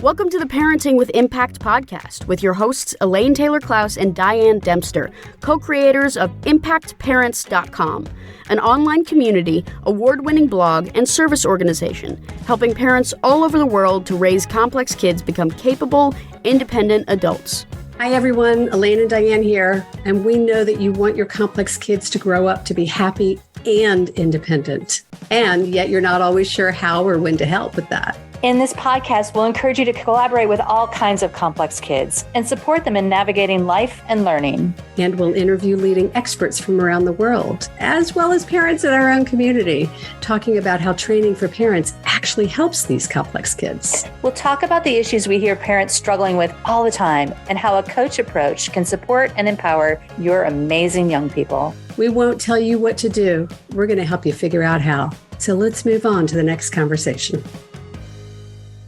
Welcome to the Parenting with Impact podcast with your hosts Elaine Taylor-Klaus and Diane Dempster, co-creators of ImpactParents.com, an online community, award-winning blog, and service organization helping parents all over the world to raise complex kids become capable, independent adults. Hi everyone, Elaine and Diane here, and we know that you want your complex kids to grow up to be happy and independent, and yet you're not always sure how or when to help with that. In this podcast, we'll encourage you to collaborate with all kinds of complex kids and support them in navigating life and learning. And we'll interview leading experts from around the world, as well as parents in our own community, talking about how training for parents actually helps these complex kids. We'll talk about the issues we hear parents struggling with all the time and how a coach approach can support and empower your amazing young people. We won't tell you what to do. We're going to help you figure out how. So let's move on to the next conversation.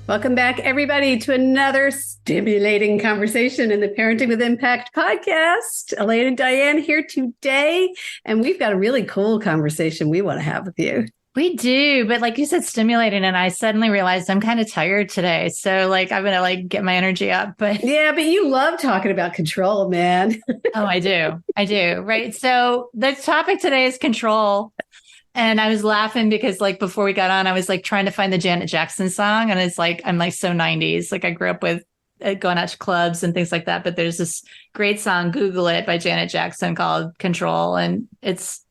Welcome back, everybody, to another stimulating conversation in the Parenting with Impact podcast. Elaine and Diane here today, and we've got a really cool conversation we want to have with you. We do, but like you said, stimulating, and I suddenly realized I'm kind of tired today. So I'm going to get my energy up. But yeah, but you love talking about control, man. Oh, I do. Right. So the topic today is control. And I was laughing because before we got on, I was trying to find the Janet Jackson song. And it's I'm so 90s. I grew up with going out to clubs and things like that. But there's this great song, Google it, by Janet Jackson called Control. And it's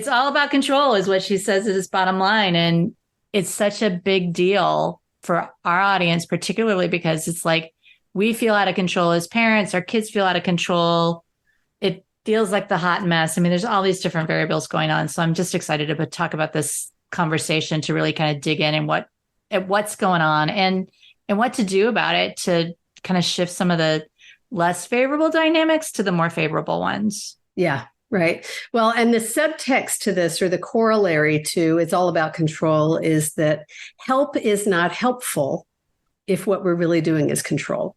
all about control is what she says is bottom line. And it's such a big deal for our audience, particularly because it's we feel out of control as parents. Our kids feel out of control. It feels like the hot mess. I mean, there's all these different variables going on. So I'm just excited to talk about this conversation to really kind of dig in and what's going on and what to do about it to kind of shift some of the less favorable dynamics to the more favorable ones. Yeah, right. Well, and the subtext to this, or the corollary to it's all about control, is that help is not helpful if what we're really doing is control.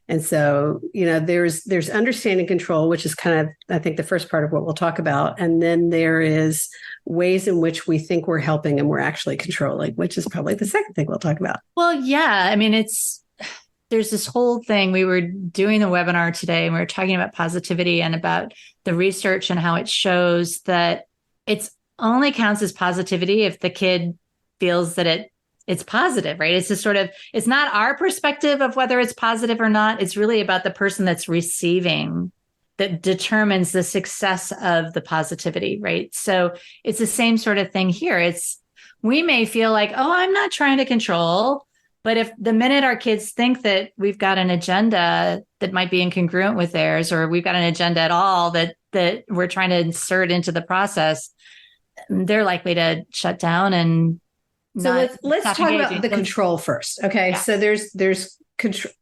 And so, there's understanding control, which is kind of, I think, the first part of what we'll talk about. And then there is ways in which we think we're helping and we're actually controlling, which is probably the second thing we'll talk about. Well, yeah. I mean, there's this whole thing. We were doing the webinar today and we were talking about positivity and about the research and how it shows that it's only counts as positivity if the kid feels that it's positive, right? It's just it's not our perspective of whether it's positive or not. It's really about the person that's receiving that determines the success of the positivity, right? So it's the same sort of thing here. We may feel I'm not trying to control, but if the minute our kids think that we've got an agenda that might be incongruent with theirs, or we've got an agenda at all that we're trying to insert into the process, they're likely to shut down and so let's talk about the control first. Okay. Yeah. So there's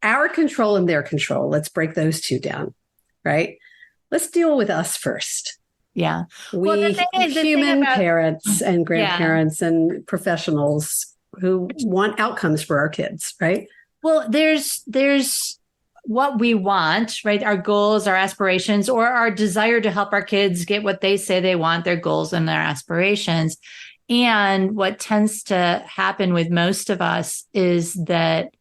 our control and their control. Let's break those two down, right? Let's deal with us first. Yeah. We human parents and grandparents and professionals who want outcomes for our kids, right? Well, there's what we want, right? Our goals, our aspirations, or our desire to help our kids get what they say they want, their goals and their aspirations. And what tends to happen with most of us is that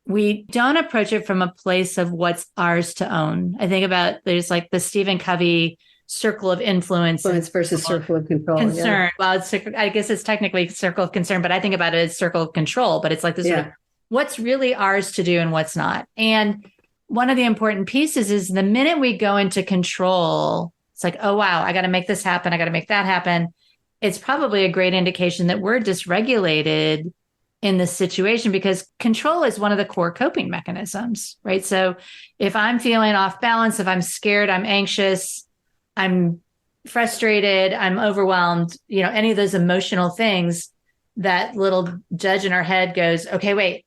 we don't approach it from a place of what's ours to own. I think about there's the Stephen Covey circle of influence versus circle of control. Concern. Yeah. Well, I guess it's technically circle of concern, but I think about it as circle of control. But it's this sort of what's really ours to do and what's not. And one of the important pieces is the minute we go into control, it's oh, wow, I got to make this happen. I got to make that happen. It's probably a great indication that we're dysregulated in this situation because control is one of the core coping mechanisms, right? So if I'm feeling off balance, if I'm scared, I'm anxious, I'm frustrated, I'm overwhelmed, any of those emotional things, that little judge in our head goes, okay, wait,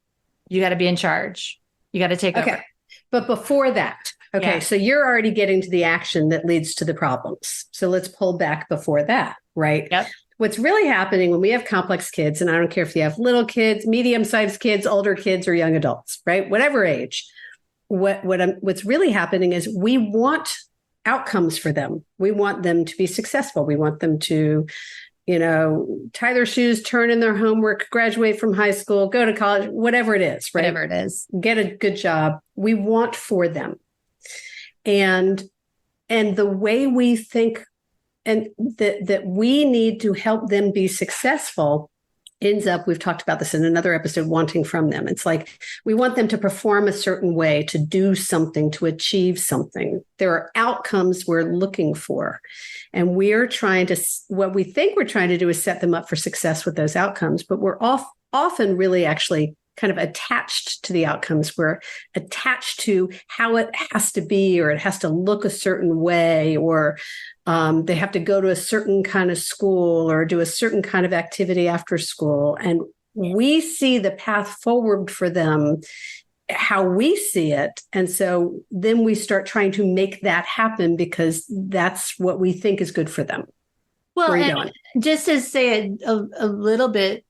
you got to be in charge. You got to take over. But before that, so you're already getting to the action that leads to the problems. So let's pull back before that. Right. Yep. What's really happening when we have complex kids, and I don't care if you have little kids, medium-sized kids, older kids, or young adults, right? Whatever age, what's really happening is we want outcomes for them. We want them to be successful. We want them to, tie their shoes, turn in their homework, graduate from high school, go to college, whatever it is, right? Whatever it is. Get a good job. We want for them. And the way we think and that we need to help them be successful ends up, we've talked about this in another episode, wanting from them. It's like we want them to perform a certain way, to do something, to achieve something. There are outcomes we're looking for. And what we think we're trying to do is set them up for success with those outcomes, but we're often really actually kind of attached to the outcomes. We're attached to how it has to be, or it has to look a certain way, or they have to go to a certain kind of school or do a certain kind of activity after school. And we see the path forward for them how we see it. And so then we start trying to make that happen because that's what we think is good for them. Well, and just to say it a little bit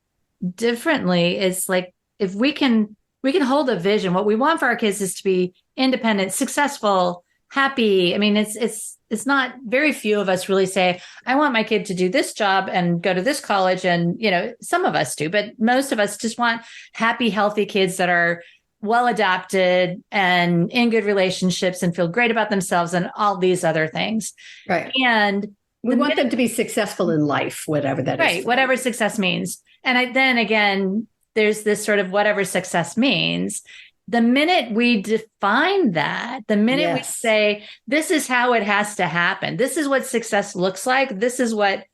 differently, it's like, if we can hold a vision, what we want for our kids is to be independent, successful, happy. I mean, it's not, very few of us really say, I want my kid to do this job and go to this college. And, some of us do, but most of us just want happy, healthy kids that are well adapted and in good relationships and feel great about themselves and all these other things. Right. And we want them to be successful in life, whatever that is. Right. Whatever success means. And then again, there's this sort of whatever success means. The minute we define that, the minute we say, this is how it has to happen, this is what success looks like, this is what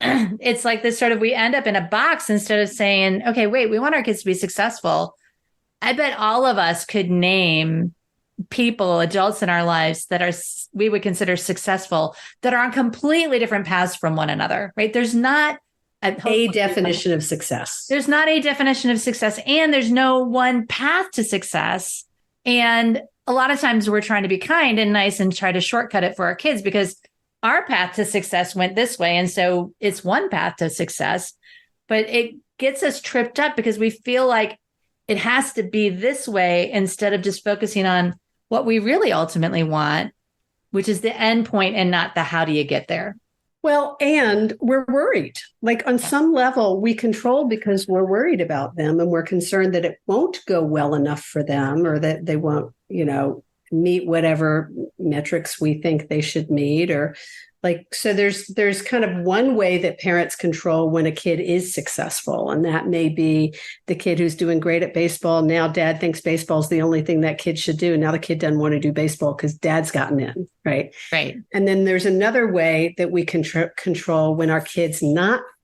it's like, this sort of, we end up in a box instead of saying, okay, wait, we want our kids to be successful. I bet all of us could name people, adults in our lives that we would consider successful, that are on completely different paths from one another, right? There's not a definition of success. There's not a definition of success, and there's no one path to success. And a lot of times we're trying to be kind and nice and try to shortcut it for our kids because our path to success went this way. And so it's one path to success, but it gets us tripped up because we feel like it has to be this way instead of just focusing on what we really ultimately want, which is the end point and not the how do you get there. Well, and we're worried. Like on some level, we control because we're worried about them and we're concerned that it won't go well enough for them, or that they won't, meet whatever metrics we think they should meet, or so there's kind of one way that parents control when a kid is successful. And that may be the kid who's doing great at baseball. Now dad thinks baseball is the only thing that kid should do. Now the kid doesn't want to do baseball because dad's gotten in. Right. Right. And then there's another way that we can control when our kid's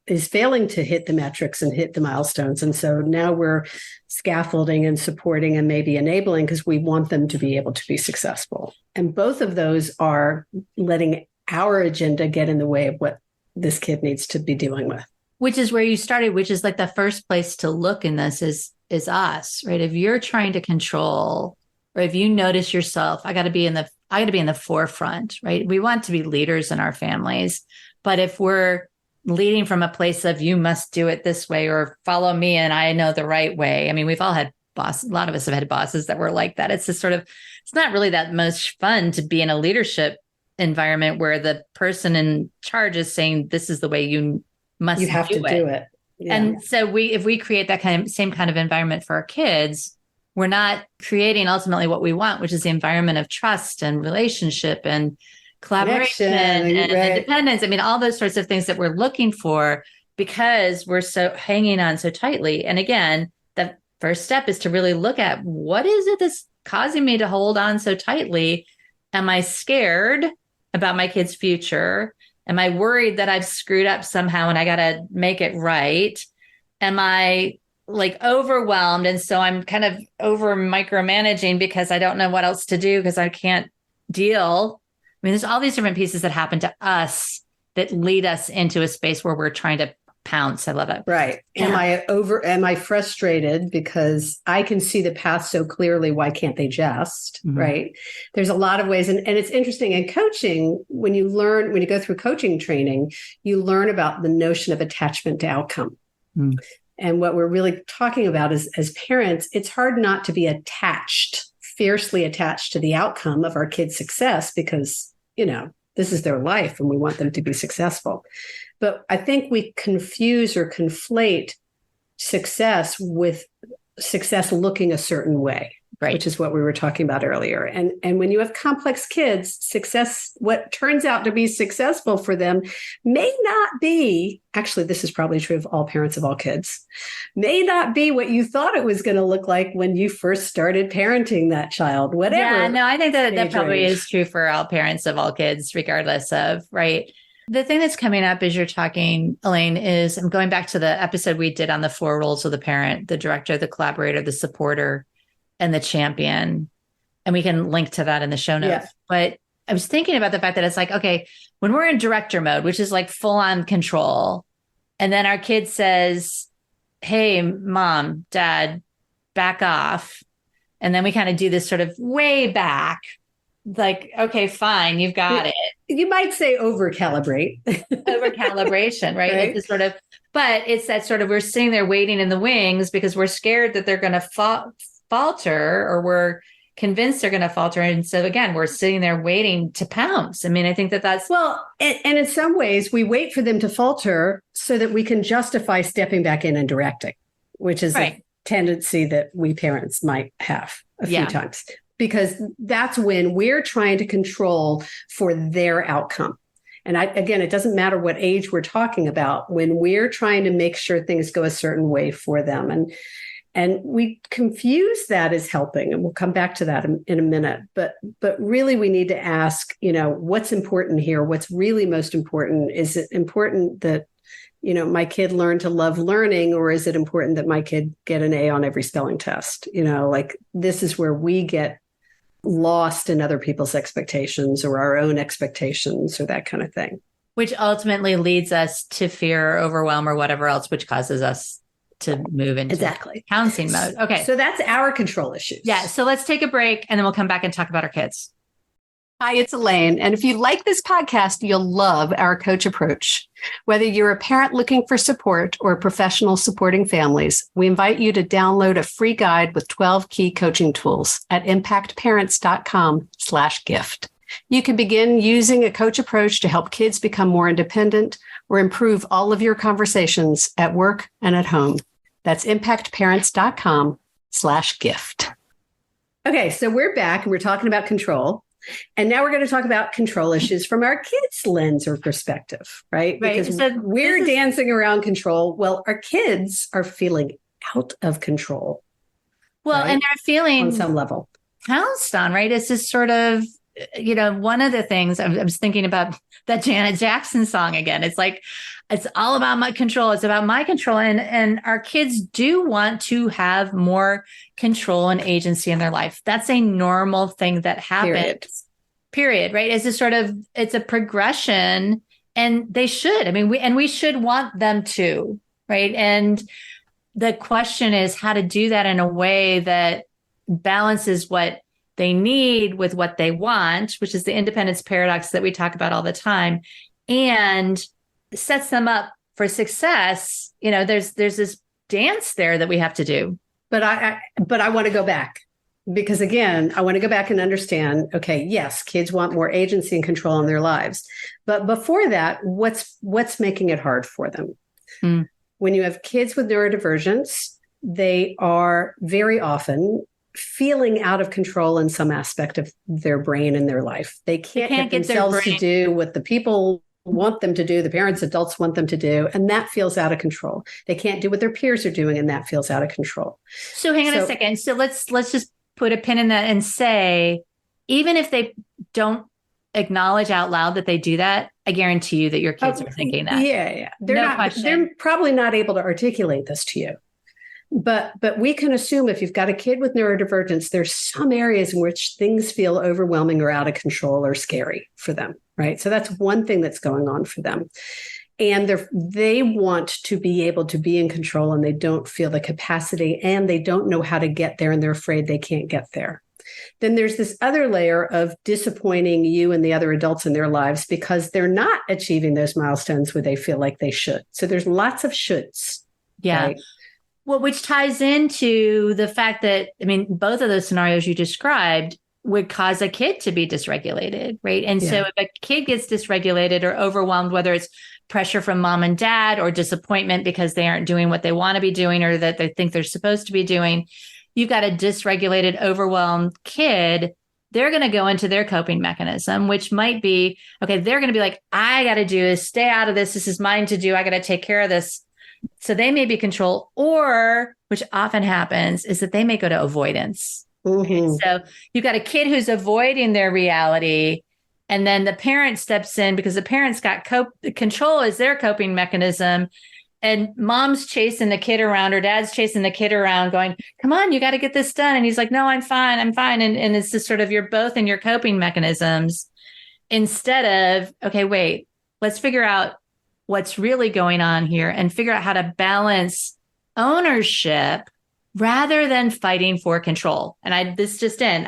is failing to hit the metrics and hit the milestones. And so now we're scaffolding and supporting and maybe enabling because we want them to be able to be successful. And both of those are letting our agenda get in the way of what this kid needs to be dealing with. Which is where you started, which is like the first place to look in this is us, right? If you're trying to control, or if you notice yourself, I got to be in the forefront, right? We want to be leaders in our families, but if we're leading from a place of you must do it this way or follow me and I know the right way. I mean, we've all had bosses, a lot of us have had bosses that were like that. It's just sort of, it's not really that much fun to be in a leadership environment where the person in charge is saying, this is the way you have to do it. Yeah. And so if we create that same kind of environment for our kids, we're not creating ultimately what we want, which is the environment of trust and relationship and collaboration and independence. I mean, all those sorts of things that we're looking for because we're so hanging on so tightly. And again, the first step is to really look at what is it that's causing me to hold on so tightly? Am I scared about my kid's future? Am I worried that I've screwed up somehow and I got to make it right? Am I overwhelmed? And so I'm kind of over micromanaging because I don't know what else to do because I can't deal. I mean, there's all these different pieces that happen to us that lead us into a space where we're trying to pounce. I love it. Right. Yeah. Am I frustrated because I can see the path so clearly? Why can't they just? Mm-hmm. Right. There's a lot of ways. And it's interesting in coaching, when you go through coaching training, you learn about the notion of attachment to outcome. Mm. And what we're really talking about is, as parents, it's hard not to be fiercely attached to the outcome of our kids' success because, this is their life and we want them to be successful. But I think we confuse or conflate success with success looking a certain way. Right. Which is what we were talking about earlier. And when you have complex kids, success, what turns out to be successful for them may not be, actually, this is probably true of all parents of all kids, may not be what you thought it was going to look like when you first started parenting that child, whatever. Yeah, no, I think that probably is true for all parents of all kids, regardless of, right? The thing that's coming up as you're talking, Elaine, is I'm going back to the episode we did on the 4 roles of the parent, the director, the collaborator, the supporter, and the champion. And we can link to that in the show notes. Yeah. But I was thinking about the fact that it's like, okay, when we're in director mode, which is like full on control, and then our kid says, hey, mom, dad, back off. And then we kind of do this sort of way back, like, okay, fine, you've got it. You might say over calibrate. Over calibration, right? It's this sort of, but it's that sort of, we're sitting there waiting in the wings because we're scared that they're going to falter, or we're convinced they're going to falter. And so again, we're sitting there waiting to pounce. I mean, I think that's well, and in some ways we wait for them to falter so that we can justify stepping back in and directing, which is a tendency that we parents might have a few times, because that's when we're trying to control for their outcome. And again, it doesn't matter what age we're talking about when we're trying to make sure things go a certain way for them. And we confuse that as helping, and we'll come back to that in a minute. But really, we need to ask, what's important here? What's really most important? Is it important that, my kid learn to love learning, or is it important that my kid get an A on every spelling test? Like this is where we get lost in other people's expectations or our own expectations or that kind of thing. Which ultimately leads us to fear, overwhelm, or whatever else, which causes us to move into pouncing mode. Okay. So that's our control issues. Yeah. So let's take a break and then we'll come back and talk about our kids. Hi, it's Elaine. And if you like this podcast, you'll love our coach approach. Whether you're a parent looking for support or a professional supporting families, we invite you to download a free guide with 12 key coaching tools at impactparents.com/gift. You can begin using a coach approach to help kids become more independent or improve all of your conversations at work and at home. That's impactparents.com/gift. Okay, so we're back and we're talking about control. And now we're going to talk about control issues from our kids' lens or perspective, right? Because we're dancing around control. Well, our kids are feeling out of control. Well, and they're feeling on some level pounced on, right? It's just sort of, one of the things I was thinking about that Janet Jackson song again. It's like, it's all about my control. It's about my control. And our kids do want to have more control and agency in their life. That's a normal thing that happens. Period. Right. It's a progression, and they should. I mean, we should want them to. Right. And the question is how to do that in a way that balances what they need with what they want, which is the independence paradox that we talk about all the time, and sets them up for success. There's this dance there that we have to do. But I want to go back, because again, I want to go back and understand, okay, yes, kids want more agency and control in their lives. But before that, what's making it hard for them? When you have kids with neurodivergence, they are very often feeling out of control in some aspect of their brain and their life. They can't get themselves to do what the people want them to do, the parents, adults want them to do, and that feels out of control. They can't do what their peers are doing, and that feels out of control. So hang on a second. So let's just put a pin in that and say, even if they don't acknowledge out loud that they do that, I guarantee you that your kids are thinking that. Yeah. They're probably not able to articulate this to you. But we can assume if you've got a kid with neurodivergence, there's some areas in which things feel overwhelming or out of control or scary for them, right? So that's one thing that's going on for them. And they want to be able to be in control, and they don't feel the capacity, and they don't know how to get there, and they're afraid they can't get there. Then there's this other layer of disappointing you and the other adults in their lives because they're not achieving those milestones where they feel like they should. So there's lots of shoulds. Yeah. Right? Well, which ties into the fact that, both of those scenarios you described, would cause a kid to be dysregulated, right? And so if a kid gets dysregulated or overwhelmed, whether it's pressure from mom and dad or disappointment because they aren't doing what they want to be doing or that they think they're supposed to be doing, you've got a dysregulated, overwhelmed kid. They're going to go into their coping mechanism, which might be, okay, they're going to be like, I got to do this, stay out of this. This is mine to do. I got to take care of this. So they may be control, or which often happens is that they may go to avoidance. Mm-hmm. So you've got a kid who's avoiding their reality. And then the parent steps in because the parent's got control as their coping mechanism. And mom's chasing the kid around or dad's chasing the kid around going, come on, you got to get this done. And he's like, no, I'm fine. I'm fine. And it's just sort of, you're both in your coping mechanisms instead of, okay, wait, let's figure out what's really going on here and figure out how to balance ownership rather than fighting for control. And I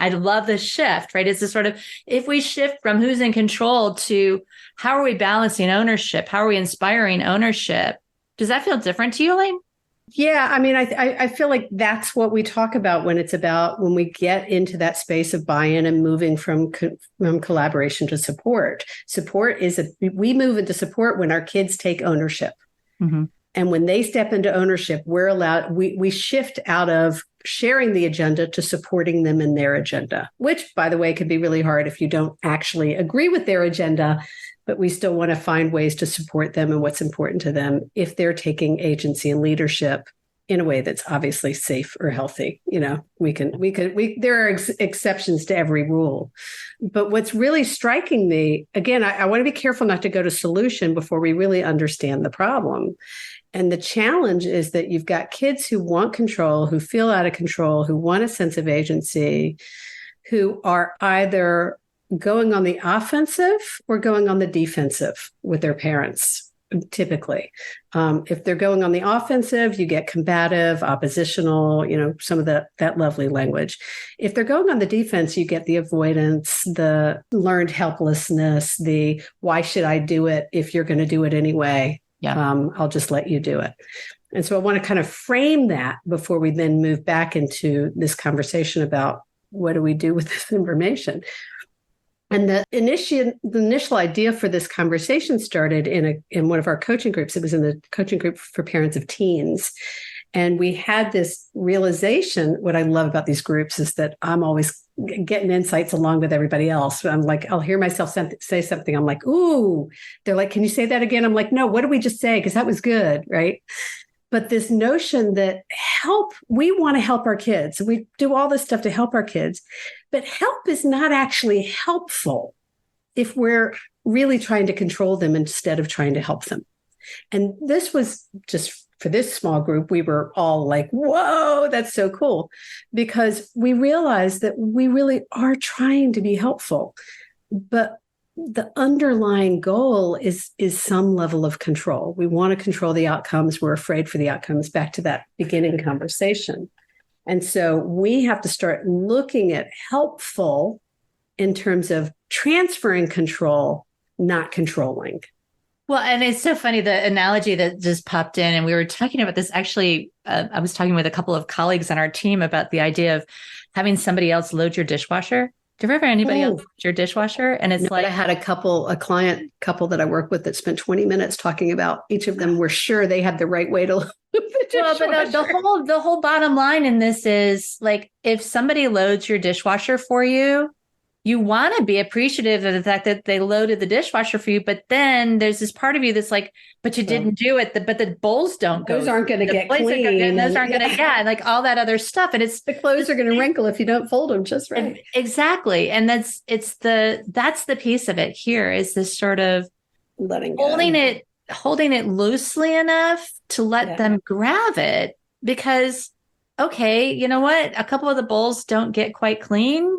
love this shift, right? It's this sort of, if we shift from who's in control to how are we balancing ownership? How are we inspiring ownership? Does that feel different to you, Elaine? Yeah. I mean, I feel like that's what we talk about when we get into that space of buy-in and moving from collaboration to support. We move into support when our kids take ownership. Mm-hmm. And when they step into ownership, we shift out of sharing the agenda to supporting them in their agenda, which, by the way, could be really hard if you don't actually agree with their agenda, but we still want to find ways to support them and what's important to them if they're taking agency and leadership in a way that's obviously safe or healthy. You know, there are exceptions to every rule. But what's really striking me, again, I want to be careful not to go to solution before we really understand the problem. And the challenge is that you've got kids who want control, who feel out of control, who want a sense of agency, who are either going on the offensive or going on the defensive with their parents, typically. If they're going on the offensive, you get combative, oppositional, some of that lovely language. If they're going on the defense, you get the avoidance, the learned helplessness, the why should I do it if you're going to do it anyway? Yeah. I'll just let you do it. And so I want to kind of frame that before we then move back into this conversation about what do we do with this information. And the initial idea for this conversation started in one of our coaching groups. It was in the coaching group for parents of teens. And we had this realization. What I love about these groups is that I'm always getting insights along with everybody else. I'm like, I'll hear myself say something. I'm like, ooh, they're like, can you say that again? I'm like, no, what did we just say? Because that was good, right? But this notion that we want to help our kids. We do all this stuff to help our kids, but help is not actually helpful if we're really trying to control them instead of trying to help them. And this was just for this small group, we were all like, whoa, that's so cool. Because we realized that we really are trying to be helpful, but the underlying goal is some level of control. We want to control the outcomes. We're afraid for the outcomes, back to that beginning conversation. And so we have to start looking at helpful in terms of transferring control, not controlling. Well, and it's so funny, the analogy that just popped in, and we were talking about this. Actually, I was talking with a couple of colleagues on our team about the idea of having somebody else load your dishwasher. Do you ever have anybody else load your dishwasher? And it's I had a client couple that I work with that spent 20 minutes talking about each of them were sure they had the right way to load the dishwasher. Well, but the whole bottom line in this is like, if somebody loads your dishwasher for you, you want to be appreciative of the fact that they loaded the dishwasher for you, but then there's this part of you that's like, but you didn't do it. But the bowls don't go. Those aren't going to get clean. Those aren't going to, like all that other stuff. And it's the clothes are going to wrinkle if you don't fold them just right. Exactly. And that's the piece of it here is this sort of letting go. holding it loosely enough to let them grab it, because, okay, you know what? A couple of the bowls don't get quite clean.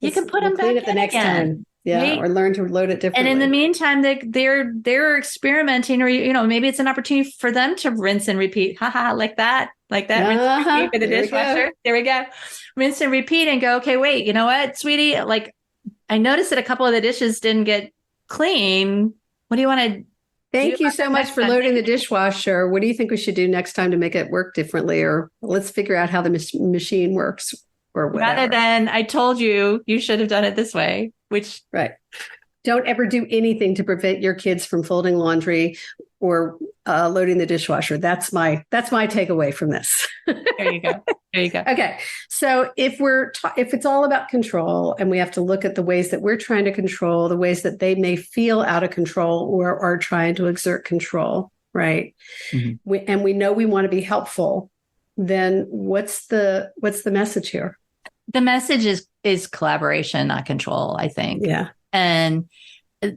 You can put them back in the next time. Yeah. Right? Or learn to load it differently. And in the meantime, they're experimenting, or, maybe it's an opportunity for them to rinse and repeat. Like that. Rinse and repeat with the dishwasher. There we go. Rinse and repeat and go, okay, wait, you know what, sweetie? Like, I noticed that a couple of the dishes didn't get clean. What do you want to Thank you so much for loading the dishwasher. What do you think we should do next time to make it work differently? Or let's figure out how the machine works. or whatever. Rather than, I told you, you should have done it this way, which. Right. Don't ever do anything to prevent your kids from folding laundry or loading the dishwasher. That's my takeaway from this. There you go. There you go. Okay. So if it's all about control, and we have to look at the ways that we're trying to control, the ways that they may feel out of control or are trying to exert control, right? Mm-hmm. We know we want to be helpful. Then what's the message here? The message is collaboration, not control, I think. Yeah. And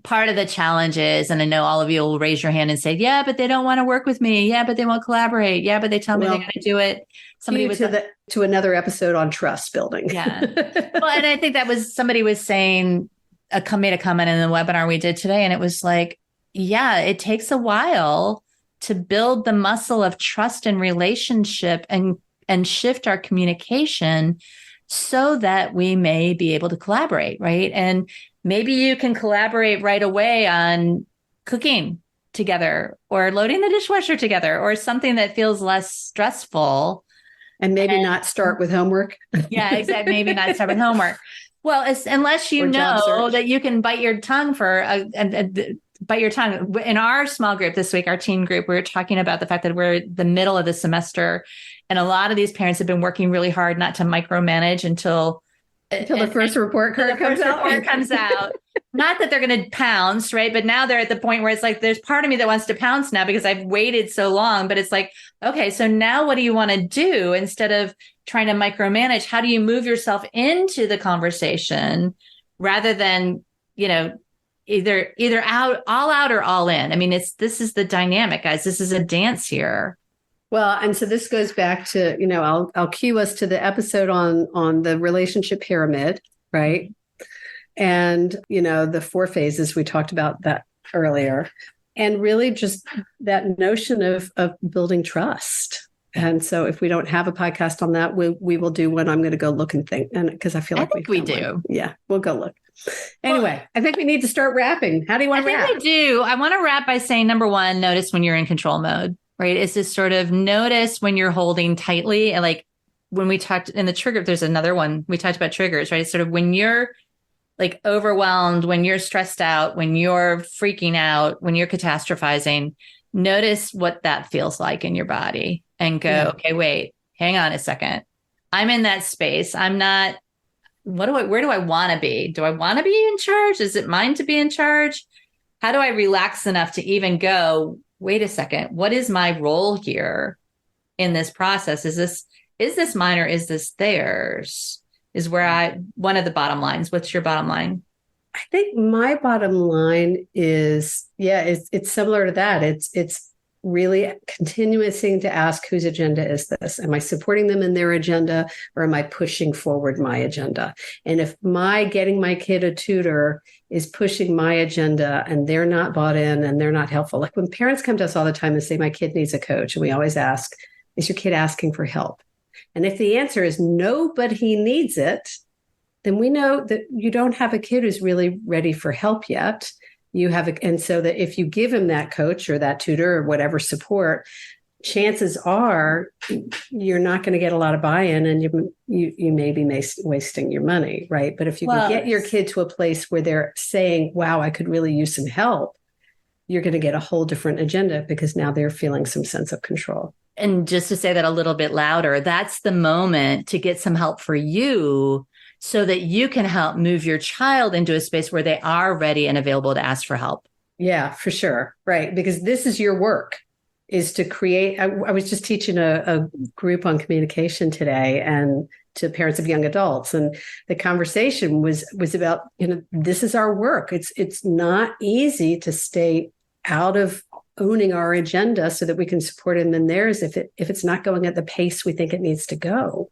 part of the challenge is, and I know all of you will raise your hand and say, yeah, but they don't want to work with me. Yeah, but they won't collaborate. Yeah, but they tell me they got to do it. Somebody was to another episode on trust building. Yeah. Well, and I think somebody was saying, made a comment in the webinar we did today. And it was like, yeah, it takes a while to build the muscle of trust and relationship and shift our communication so that we may be able to collaborate, right? And maybe you can collaborate right away on cooking together or loading the dishwasher together or something that feels less stressful. And maybe not start with homework. Yeah, exactly. Maybe not start with homework. Well, unless you know that you can bite your tongue bite your tongue. In our small group this week, our teen group, we were talking about the fact that we're the middle of the semester. And a lot of these parents have been working really hard not to micromanage until the first report card comes out. Not that they're going to pounce, right? But now they're at the point where it's like, there's part of me that wants to pounce now because I've waited so long. But it's like, okay, so now what do you want to do instead of trying to micromanage? How do you move yourself into the conversation rather than, either all out or all in? I mean, this is the dynamic, guys. This is a dance here. Well, and so this goes back to, I'll cue us to the episode on the relationship pyramid, right? And, the 4 phases, we talked about that earlier. And really just that notion of building trust. And so if we don't have a podcast on that, we will do one. I'm going to go look and think, and because I feel like we do. One. Yeah, we'll go look. Anyway, I think we need to start wrapping. How do you want to wrap? I think we do. I want to wrap by saying, number one, notice when you're in control mode. Right. It's this sort of notice when you're holding tightly. And like when we talked in the trigger, there's another one. We talked about triggers, right? It's sort of when you're like overwhelmed, when you're stressed out, when you're freaking out, when you're catastrophizing, notice what that feels like in your body and go, okay, wait, hang on a second. I'm in that space. I'm not, where do I want to be? Do I want to be in charge? Is it mine to be in charge? How do I relax enough to even go, wait a second, what is my role here in this process? Is this mine or is this theirs? Is one of the bottom lines. What's your bottom line? I think my bottom line is, it's similar to that. It's really continuing to ask, whose agenda is this? Am I supporting them in their agenda or am I pushing forward my agenda? And if getting my kid a tutor is pushing my agenda and they're not bought in and they're not helpful. Like when parents come to us all the time and say, my kid needs a coach. And we always ask, is your kid asking for help? And if the answer is no, but he needs it, then we know that you don't have a kid who's really ready for help yet. And so that if you give him that coach or that tutor or whatever support, chances are you're not going to get a lot of buy-in and you may be wasting your money, right? But if you can get your kid to a place where they're saying, wow, I could really use some help, you're going to get a whole different agenda because now they're feeling some sense of control. And just to say that a little bit louder, that's the moment to get some help for you so that you can help move your child into a space where they are ready and available to ask for help. Yeah, for sure. Right. Because this is your work, is to create. I was just teaching a group on communication today and to parents of young adults. And the conversation was about, this is our work. It's not easy to stay out of owning our agenda so that we can support them in theirs if it's not going at the pace we think it needs to go.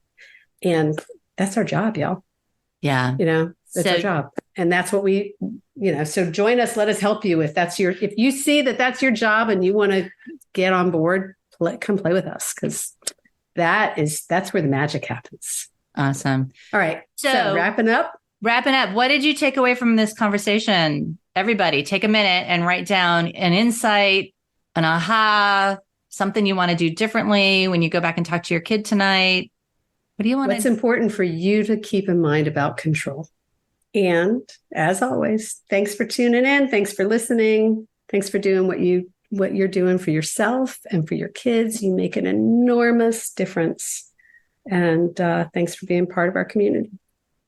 And that's our job, y'all. Yeah. That's our job. And that's what so join us, let us help you. If you see that that's your job and you want to get on board, come play with us. Cause that's where the magic happens. Awesome. All right. So wrapping up. What did you take away from this conversation? Everybody take a minute and write down an insight, an aha, something you want to do differently when you go back and talk to your kid tonight. What do you want? What's important for you to keep in mind about control? And as always, thanks for tuning in. Thanks for listening. Thanks for doing what you're doing for yourself and for your kids. You make an enormous difference. And thanks for being part of our community.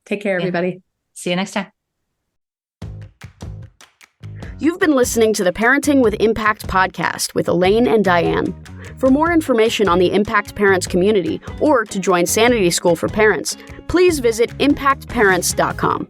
Take care, everybody. See you next time. You've been listening to the Parenting with Impact podcast with Elaine and Diane. For more information on the Impact Parents community or to join Sanity School for Parents, please visit impactparents.com.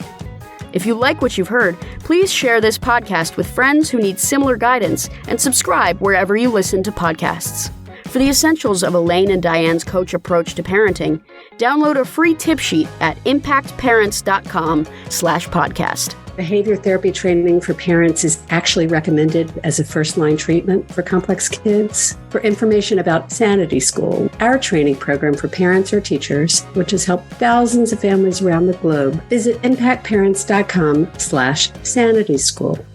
If you like what you've heard, please share this podcast with friends who need similar guidance and subscribe wherever you listen to podcasts. For the essentials of Elaine and Diane's coach approach to parenting, download a free tip sheet at impactparents.com/podcast. Behavior therapy training for parents is actually recommended as a first-line treatment for complex kids. For information about Sanity School, our training program for parents or teachers, which has helped thousands of families around the globe, visit impactparents.com/sanityschool.